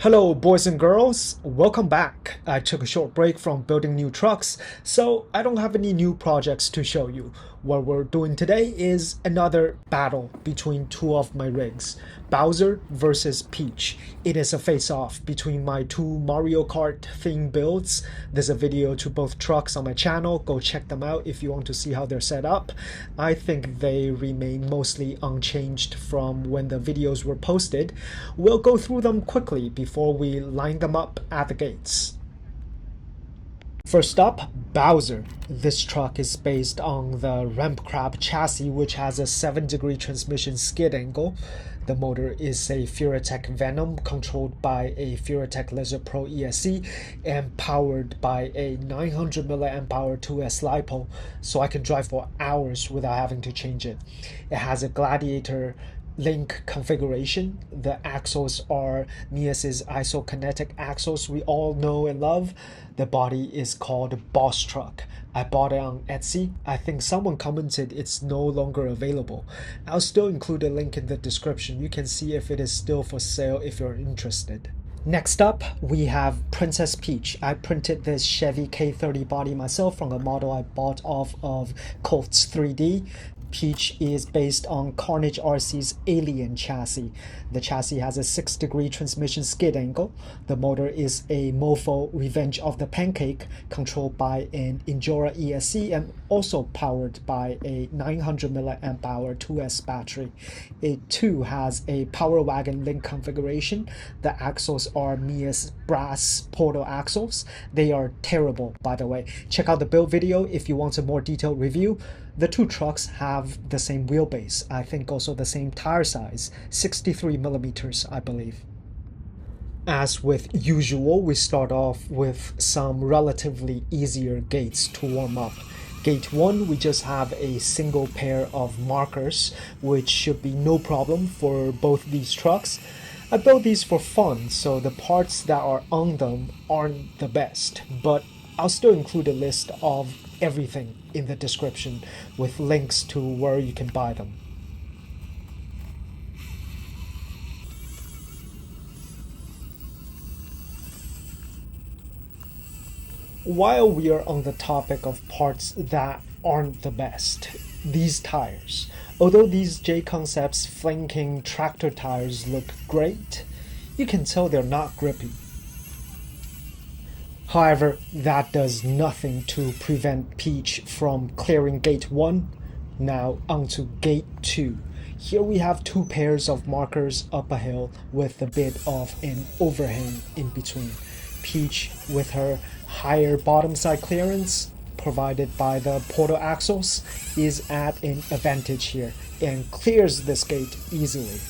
Hello boys and girls, welcome back. I took a short break from building new trucks, so I don't have any new projects to show you. What we're doing today is another battle between two of my rigs, Bowser versus Peach. It is a face-off between my two Mario Kart theme builds. There's a video to both trucks on my channel, go check them out if you want to see how they're set up. I think they remain mostly unchanged from when the videos were posted. We'll go through them quickly before we line them up at the gates. First up, Bowser. This truck is based on the RampCrab chassis, which has a 7-degree transmission skid angle. The motor is a Furitek Venom controlled by a Furitek Lizard Pro ESC and powered by a 900 mAh 2S LiPo, so I can drive for hours without having to change it. It has a Gladiator link configuration. The axles are MEUS' isokinetic axles we all know and love. The body is called Boss Truck. I bought it on Etsy. I think someone commented it's no longer available. I'll still include a link in the description. You can see if it is still for sale if you're interested. Next up, we have Princess Peach. I printed this Chevy K30 body myself from a model I bought off of Colts 3D. Peach is based on KarnageRC's Alien chassis. The chassis has a 6-degree transmission skid angle. The motor is a Mofo Revenge of the Pancake, controlled by an Injora ESC and also powered by a 900 mAh 2S battery. It too has a Power Wagon link configuration. The axles are MEUS brass portal axles. They are terrible, by the way. Check out the build video if you want a more detailed review. The two trucks have the same wheelbase, I think also the same tire size, 63 millimeters, I believe. As with usual, we start off with some relatively easier gates to warm up. Gate 1, we just have a single pair of markers, which should be no problem for both these trucks. I built these for fun, so the parts that are on them aren't the best, but I'll still include a list of everything in the description with links to where you can buy them. While we are on the topic of parts that aren't the best, these tires. Although these JConcepts Fling King tractor tires look great, you can tell they're not grippy. However, that does nothing to prevent Peach from clearing Gate 1. Now onto Gate 2. Here we have two pairs of markers up a hill with a bit of an overhang in between. Peach, with her higher bottom side clearance provided by the portal axles, is at an advantage here and clears this gate easily.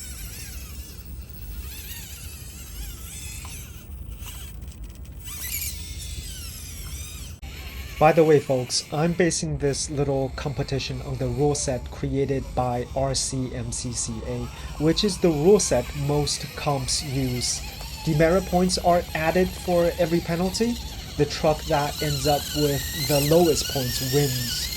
By the way folks, I'm basing this little competition on the rule set created by RCMCCA, which is the rule set most comps use. Demerit points are added for every penalty. The truck that ends up with the lowest points wins.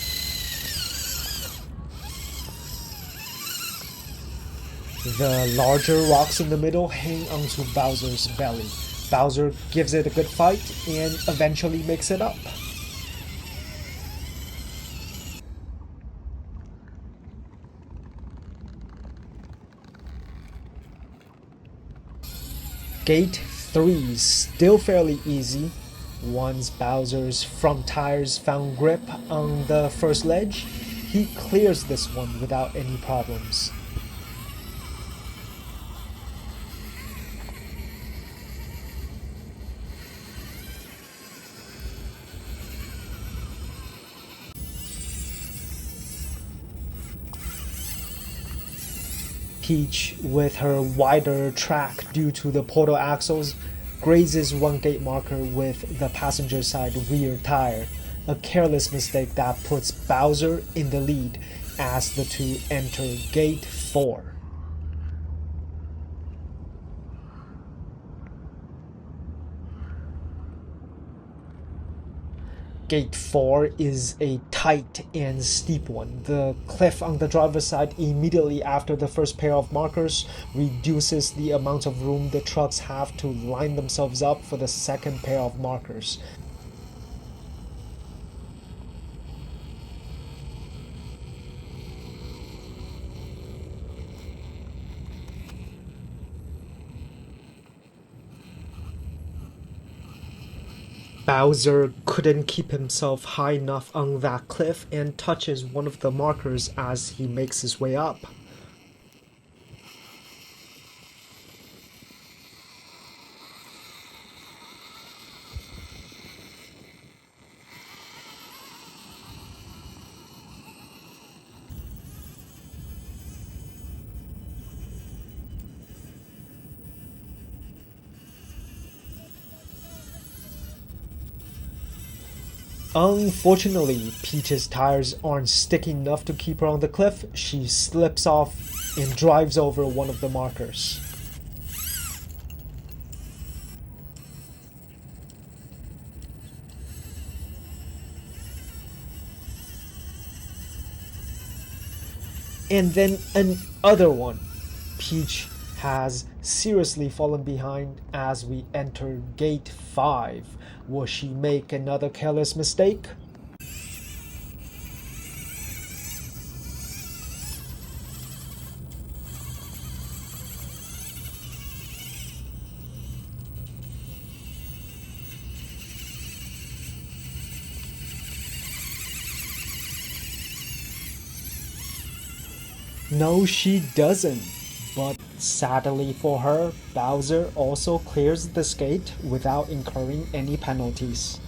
The larger rocks in the middle hang onto Bowser's belly. Bowser gives it a good fight and eventually makes it up. Gate 3 is still fairly easy. Once Bowser's front tires found grip on the first ledge, he clears this one without any problems. Peach, with her wider track due to the portal axles, grazes one gate marker with the passenger side rear tire, a careless mistake that puts Bowser in the lead as the two enter Gate 4. Gate 4 is a tight and steep one. The cliff on the driver's side immediately after the first pair of markers reduces the amount of room the trucks have to line themselves up for the second pair of markers. Bowser couldn't keep himself high enough on that cliff and touches one of the markers as he makes his way up. Unfortunately, Peach's tires aren't sticky enough to keep her on the cliff. She slips off and drives over one of the markers. And then another one. Peach has seriously fallen behind as we enter Gate 5. Will she make another careless mistake? No, she doesn't. But sadly for her, Bowser also clears the gate without incurring any penalties.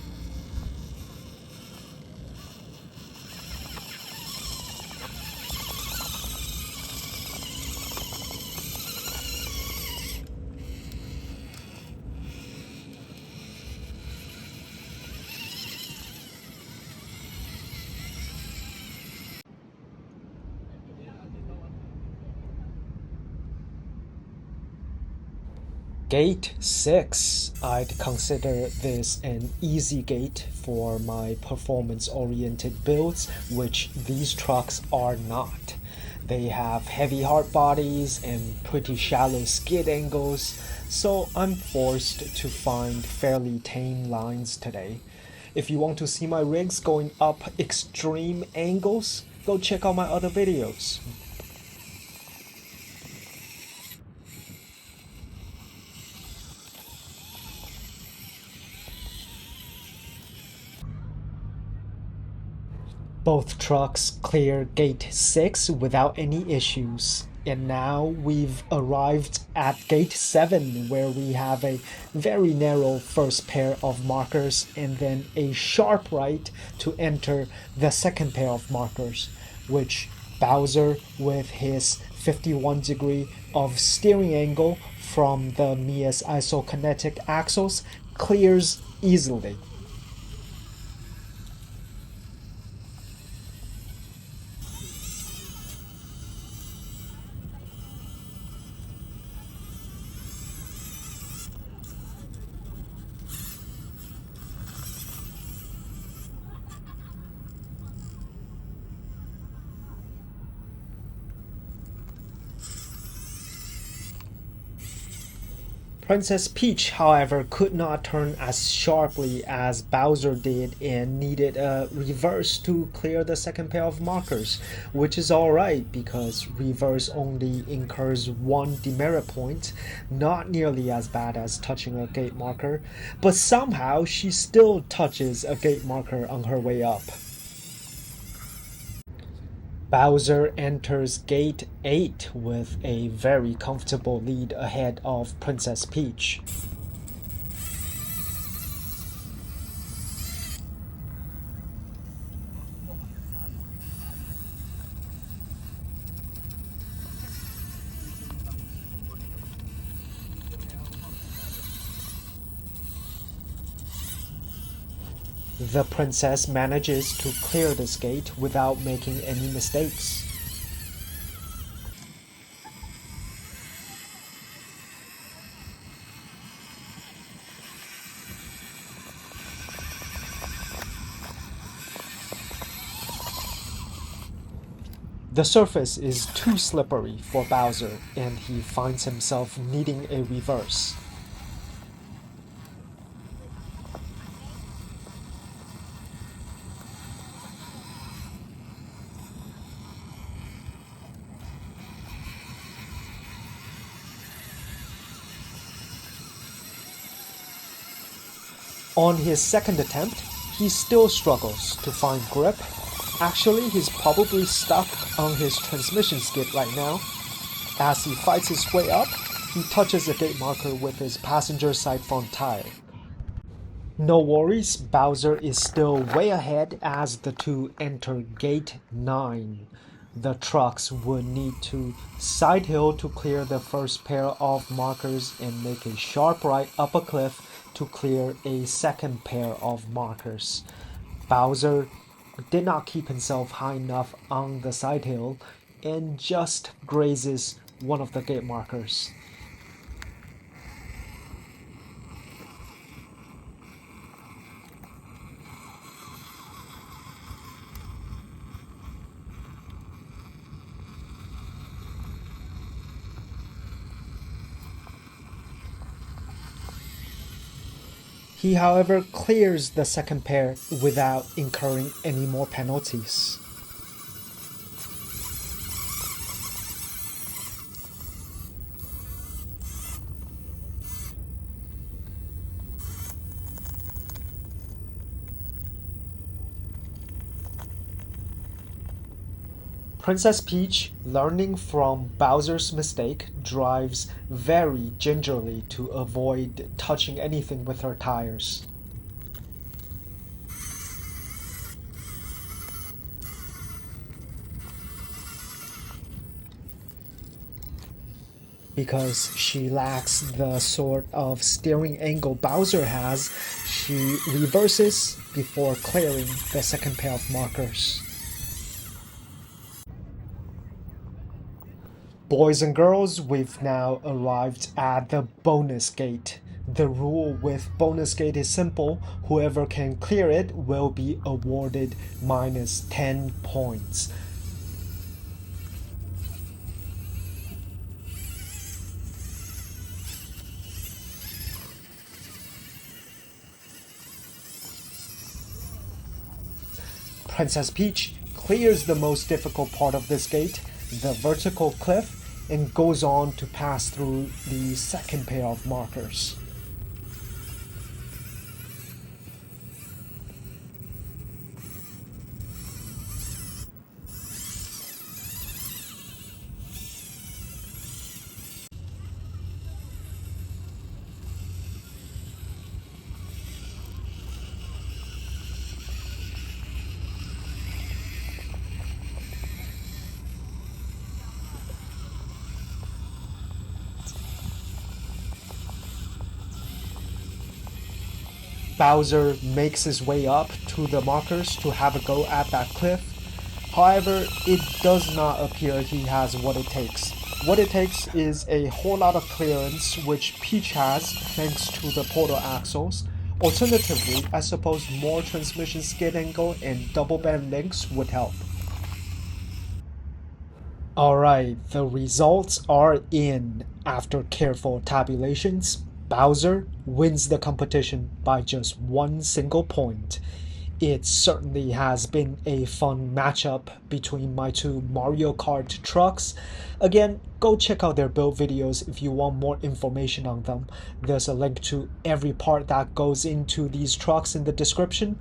Gate 6. I'd consider this an easy gate for my performance-oriented builds, which these trucks are not. They have heavy hard bodies and pretty shallow skid angles, so I'm forced to find fairly tame lines today. If you want to see my rigs going up extreme angles, go check out my other videos. Both trucks clear Gate 6 without any issues. And now we've arrived at Gate 7, where we have a very narrow first pair of markers and then a sharp right to enter the second pair of markers, which Bowser, with his 51 degree of steering angle from the MEUS isokinetic axles, clears easily. Princess Peach, however, could not turn as sharply as Bowser did and needed a reverse to clear the second pair of markers, which is alright because reverse only incurs one demerit point, not nearly as bad as touching a gate marker, but somehow she still touches a gate marker on her way up. Bowser enters Gate 8 with a very comfortable lead ahead of Princess Peach. The princess manages to clear this gate without making any mistakes. The surface is too slippery for Bowser, and he finds himself needing a reverse. On his second attempt, he still struggles to find grip. Actually, he's probably stuck on his transmission skid right now. As he fights his way up, he touches a gate marker with his passenger side front tire. No worries, Bowser is still way ahead as the two enter gate 9. The trucks would need to side hill to clear the first pair of markers and make a sharp right up a cliff to clear a second pair of markers. Bowser did not keep himself high enough on the side hill and just grazes one of the gate markers. He, however, clears the second pair without incurring any more penalties. Princess Peach, learning from Bowser's mistake, drives very gingerly to avoid touching anything with her tires. Because she lacks the sort of steering angle Bowser has, she reverses before clearing the second pair of markers. Boys and girls, we've now arrived at the bonus gate. The rule with bonus gate is simple. Whoever can clear it will be awarded minus 10 points. Princess Peach clears the most difficult part of this gate, the vertical cliff, and goes on to pass through the second pair of markers. Bowser makes his way up to the markers to have a go at that cliff. However, it does not appear he has what it takes. What it takes is a whole lot of clearance, which Peach has thanks to the portal axles. Alternatively, I suppose more transmission skid angle and double bend links would help. Alright, the results are in. After careful tabulations, Bowser wins the competition by just one single point. It certainly has been a fun matchup between my two Mario Kart trucks. Again, go check out their build videos if you want more information on them. There's a link to every part that goes into these trucks in the description.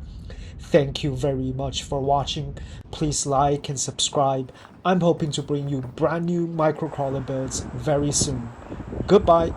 Thank you very much for watching. Please like and subscribe. I'm hoping to bring you brand new microcrawler builds very soon. Goodbye.